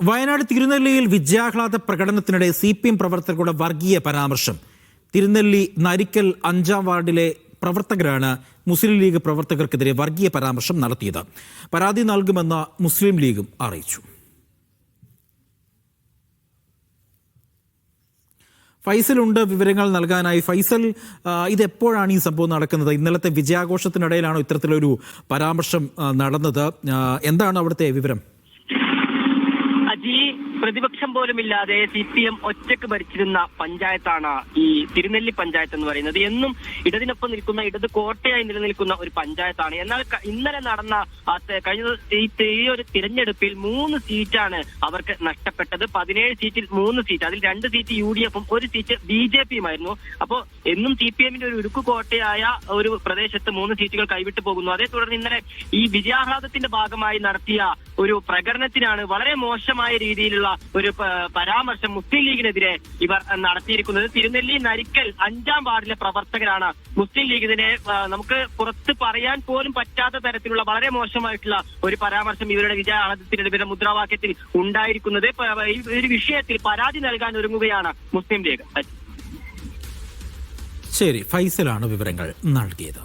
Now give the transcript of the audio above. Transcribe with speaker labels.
Speaker 1: Wayanad തിരുനെല്ലിയിൽ വിജയാഹ്ലാദ പ്രകടനത്തിനിടെ CPM പ്രവർത്തകരുടെ വർഗീയ പരാമർശം. തിരുനെല്ലി നരിക്കൽ 5-ാം വാർഡിലെ പ്രവർത്തകരാണ് മുസ്ലിം ലീഗ് പ്രവർത്തകർക്കെതിരെ വർഗീയ പരാമർശം നടത്തിയത്. പരാതി നൽകുമെന്ന് മുസ്ലിം ലീഗും അറിയിച്ചു. ഫൈസലുണ്ട് വിവരങ്ങൾ നൽകാനായി. ഫൈസൽ, ഇതെപ്പോഴാണ് ഈ സംഭവം നടക്കുന്നത്? ഇന്നലത്തെ വിജയാഘോഷത്തിനിടയിലാണോ ഇത്തരത്തിലൊരു പരാമർശം നടന്നത്? എന്താണ് അവിടുത്തെ വിവരം?
Speaker 2: പ്രതിപക്ഷം പോലുമില്ലാതെ CPM ഒറ്റക്ക് ഭരിച്ചിരുന്ന പഞ്ചായത്താണ് ഈ തിരുനെല്ലി പഞ്ചായത്ത് എന്ന് പറയുന്നത്. എന്നും ഇടതിനൊപ്പം നിൽക്കുന്ന, ഇടത് കോട്ടയായി നിലനിൽക്കുന്ന ഒരു പഞ്ചായത്താണ്. എന്നാൽ ഇന്നലെ നടന്ന ഈ ഒരു തിരഞ്ഞെടുപ്പിൽ 3 സീറ്റാണ് അവർക്ക് നഷ്ടപ്പെട്ടത്. 17 സീറ്റിൽ 3 സീറ്റ്, അതിൽ 2 സീറ്റ് UDFും 1 സീറ്റ് BJPയുമായിരുന്നു. അപ്പോൾ എന്നും CPMന്റെ ഒരു ഉരുക്കു കോട്ടയായ ഒരു പ്രദേശത്ത് 3 സീറ്റുകൾ കൈവിട്ടു പോകുന്നു. അതേ തുടർന്ന് ഇന്നലെ ഈ വിജയാഹ്ലാദത്തിന്റെ ഭാഗമായി നടത്തിയ ഒരു പ്രകടനത്തിനാണ് വളരെ മോശമായ രീതിയിലുള്ള ഒരു പരാമർശം മുസ്ലിം ലീഗിനെതിരെ ഇവർ നടത്തിയിരിക്കുന്നത്. തിരുനെല്ലി നരിക്കൽ 5-ാം വാർഡിലെ പ്രവർത്തകരാണ് മുസ്ലിം ലീഗിനെ നമുക്ക് പുറത്ത് പറയാൻ പോലും പറ്റാത്ത തരത്തിലുള്ള വളരെ മോശമായിട്ടുള്ള ഒരു പരാമർശം ഇവരുടെ വിജയാഹ്ലാദത്തിനെതിരെ മുദ്രാവാക്യത്തിൽ ഉണ്ടായിരിക്കുന്നത്. ഈ ഒരു വിഷയത്തിൽ പരാതി നൽകാൻ ഒരുങ്ങുകയാണ് മുസ്ലിം ലീഗ്.
Speaker 1: ശരി, ഫൈസലാണ് വിവരങ്ങൾ നൽകിയത്.